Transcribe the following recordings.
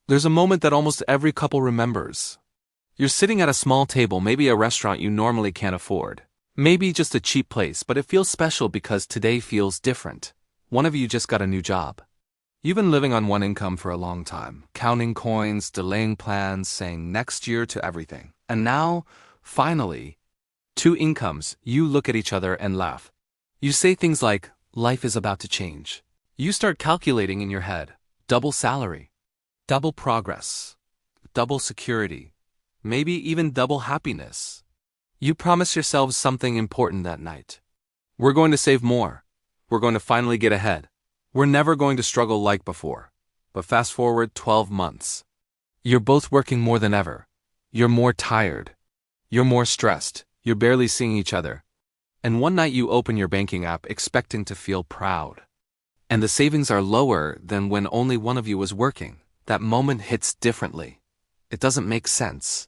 There's a moment that almost every couple remembers. You're sitting at a small table, maybe a restaurant you normally can't afford. Maybe just a cheap place, but it feels special because today feels different. One of you just got a new job. You've been living on one income for a long time, counting coins, delaying plans, saying next year to everything. And now, finally, two incomes, you look at each other and laugh. You say things like, life is about to change. You start calculating in your head, double salary, double progress, double security, maybe even double happiness. You promise yourselves something important that night. We're going to save more. We're going to finally get ahead. We're never going to struggle like before. But fast forward 12 months. You're both working more than ever. You're more tired. You're more stressed. You're barely seeing each other. And one night you open your banking app expecting to feel proud. And the savings are lower than when only one of you was working. That moment hits differently. It doesn't make sense.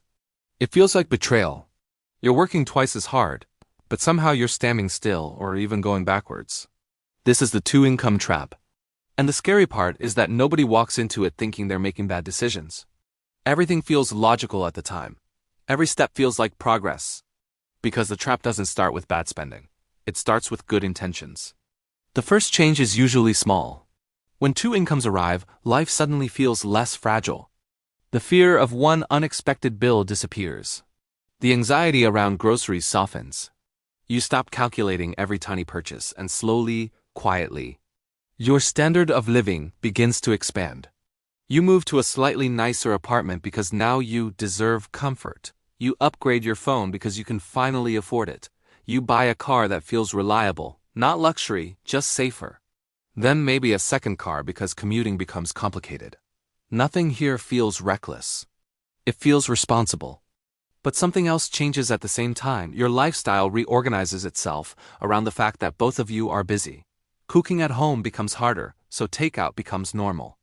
It feels like betrayal. You're working twice as hard, but somehow you're standing still or even going backwards. This is the two-income trap. And the scary part is that nobody walks into it thinking they're making bad decisions. Everything feels logical at the time. Every step feels like progress. Because the trap doesn't start with bad spending. It starts with good intentions. The first change is usually small. When two incomes arrive, life suddenly feels less fragile. The fear of one unexpected bill disappears. The anxiety around groceries softens. You stop calculating every tiny purchase and slowly, quietly, your standard of living begins to expand. You move to a slightly nicer apartment because now you deserve comfort. You upgrade your phone because you can finally afford it. You buy a car that feels reliable, not luxury, just safer. Then maybe a second car because commuting becomes complicated. Nothing here feels reckless. It feels responsible. But something else changes at the same time. Your lifestyle reorganizes itself around the fact that both of you are busy. Cooking at home becomes harder, so takeout becomes normal.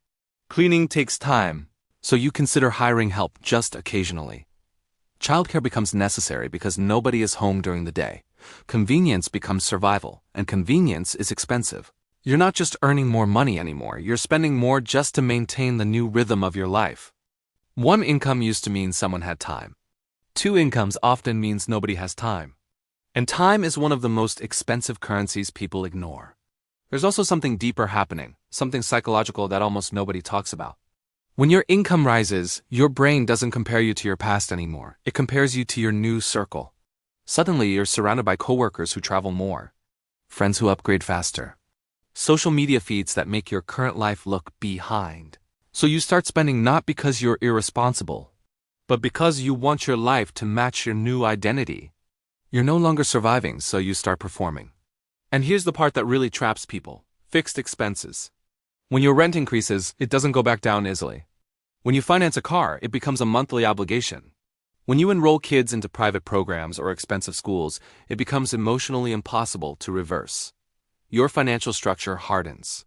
Cleaning takes time, so you consider hiring help just occasionally. Childcare becomes necessary because nobody is home during the day. Convenience becomes survival, and convenience is expensive. You're not just earning more money anymore, you're spending more just to maintain the new rhythm of your life. One income used to mean someone had time. Two incomes often means nobody has time. And time is one of the most expensive currencies people ignore. There's also something deeper happening, something psychological that almost nobody talks about. When your income rises, your brain doesn't compare you to your past anymore. It compares you to your new circle. Suddenly, you're surrounded by coworkers who travel more, friends who upgrade faster, social media feeds that make your current life look behind. So you start spending not because you're irresponsible, but because you want your life to match your new identity. You're no longer surviving, so you start performing. And here's the part that really traps people: fixed expenses. When your rent increases, it doesn't go back down easily. When you finance a car, it becomes a monthly obligation. When you enroll kids into private programs or expensive schools, it becomes emotionally impossible to reverse. Your financial structure hardens.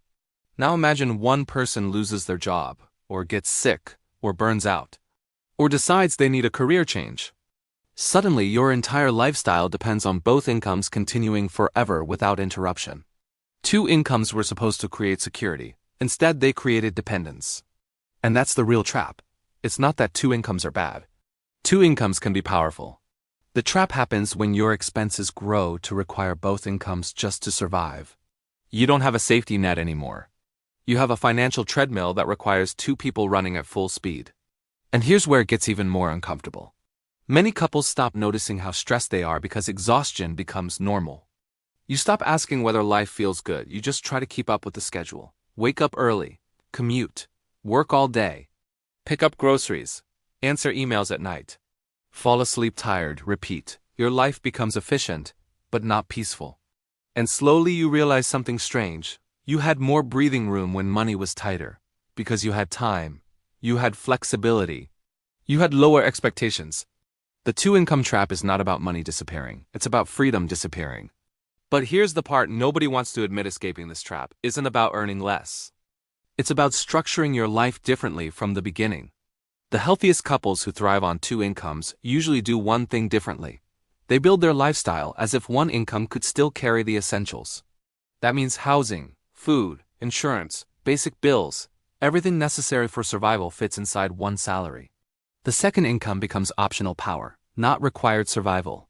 Now imagine one person loses their job, or gets sick, or burns out, or decides they need a career change. Suddenly, your entire lifestyle depends on both incomes continuing forever without interruption. Two incomes were supposed to create security. Instead, they created dependence. And that's the real trap. It's not that two incomes are bad. Two incomes can be powerful. The trap happens when your expenses grow to require both incomes just to survive. You don't have a safety net anymore. You have a financial treadmill that requires two people running at full speed. And here's where it gets even more uncomfortable. Many couples stop noticing how stressed they are because exhaustion becomes normal. You stop asking whether life feels good. You just try to keep up with the schedule. Wake up early, commute, work all day, pick up groceries, answer emails at night, fall asleep tired, repeat. Your life becomes efficient, but not peaceful. And slowly you realize something strange. You had more breathing room when money was tighter, because you had time, you had flexibility, you had lower expectations. The two-income trap is not about money disappearing, it's about freedom disappearing. But here's the part nobody wants to admit: escaping this trap isn't about earning less. It's about structuring your life differently from the beginning. The healthiest couples who thrive on two incomes usually do one thing differently. They build their lifestyle as if one income could still carry the essentials. That means housing, food, insurance, basic bills, Everything necessary for survival fits inside one salary. The second income becomes optional power, not required survival.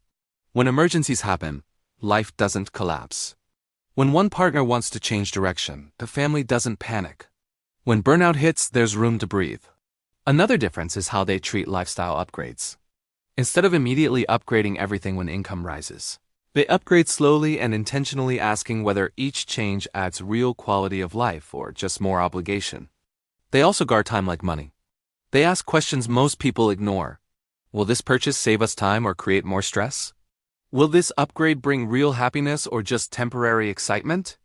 When emergencies happen, life doesn't collapse. When one partner wants to change direction, the family doesn't panic. When burnout hits, there's room to breathe. Another difference is how they treat lifestyle upgrades. Instead of immediately upgrading everything when income rises, they upgrade slowly and intentionally, asking whether each change adds real quality of life or just more obligation. They also guard time like money. They ask questions most people ignore. Will this purchase save us time or create more stress? Will this upgrade bring real happiness or just temporary excitement?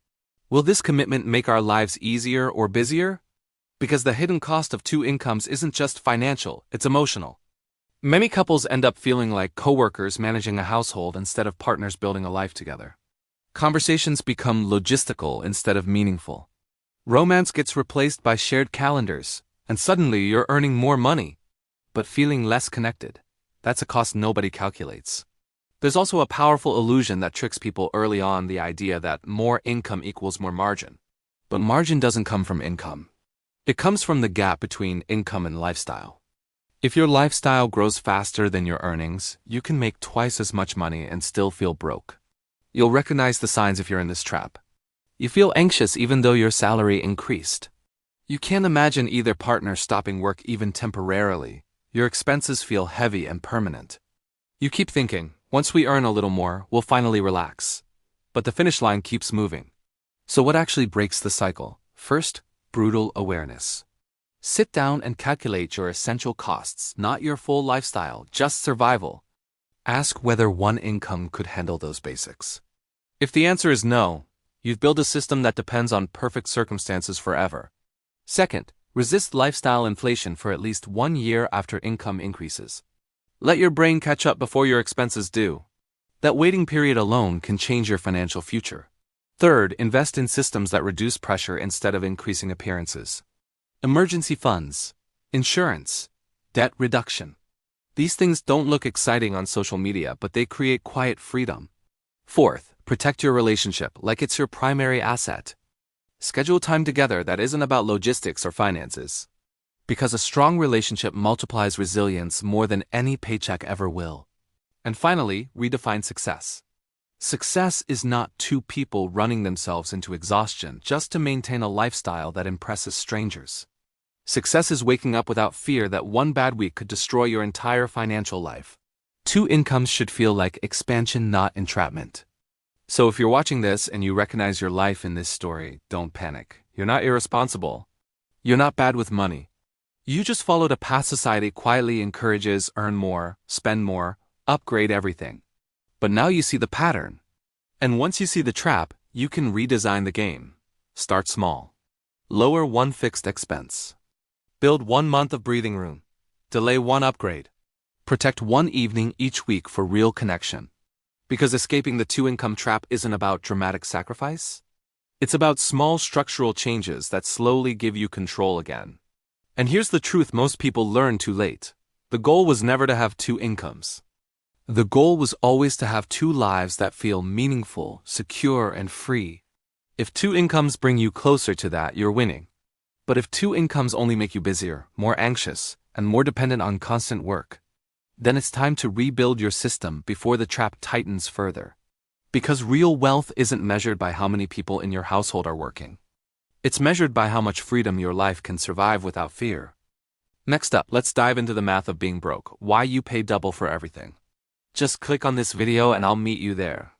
Will this commitment make our lives easier or busier? Because the hidden cost of two incomes isn't just financial, it's emotional. Many couples end up feeling like coworkers managing a household instead of partners building a life together. Conversations become logistical instead of meaningful. Romance gets replaced by shared calendars, and suddenly you're earning more money, but feeling less connected. That's a cost nobody calculates. There's also a powerful illusion that tricks people early on, the idea that more income equals more margin. But margin doesn't come from income. It comes from the gap between income and lifestyle. If your lifestyle grows faster than your earnings, you can make twice as much money and still feel broke. You'll recognize the signs if you're in this trap. You feel anxious even though your salary increased. You can't imagine either partner stopping work even temporarily. Your expenses feel heavy and permanent. You keep thinking, once we earn a little more, we'll finally relax. But the finish line keeps moving. So what actually breaks the cycle? First, brutal awareness. Sit down and calculate your essential costs, not your full lifestyle, just survival. Ask whether one income could handle those basics. If the answer is no, you've built a system that depends on perfect circumstances forever. Second, resist lifestyle inflation for at least 1 year after income increases. Let your brain catch up before your expenses do. That waiting period alone can change your financial future. Third, invest in systems that reduce pressure instead of increasing appearances. Emergency funds, insurance, debt reduction. These things don't look exciting on social media, but they create quiet freedom. Fourth, protect your relationship like it's your primary asset. Schedule time together that isn't about logistics or finances. Because a strong relationship multiplies resilience more than any paycheck ever will. And finally, redefine success. Success is not two people running themselves into exhaustion just to maintain a lifestyle that impresses strangers. Success is waking up without fear that one bad week could destroy your entire financial life. Two incomes should feel like expansion, not entrapment. So if you're watching this and you recognize your life in this story, don't panic. You're not irresponsible. You're not bad with money. You just followed a path society quietly encourages: earn more, spend more, upgrade everything. But now you see the pattern. And once you see the trap, you can redesign the game. Start small. Lower one fixed expense. Build 1 month of breathing room. Delay one upgrade. Protect one evening each week for real connection. Because escaping the two-income trap isn't about dramatic sacrifice. It's about small structural changes that slowly give you control again. And here's the truth most people learn too late. The goal was never to have two incomes. The goal was always to have two lives that feel meaningful, secure, and free. If two incomes bring you closer to that, you're winning. But if two incomes only make you busier, more anxious, and more dependent on constant work, then it's time to rebuild your system before the trap tightens further. Because real wealth isn't measured by how many people in your household are working. It's measured by how much freedom your life can survive without fear. Next up, let's dive into the math of being broke, why you pay double for everything. Just click on this video and I'll meet you there.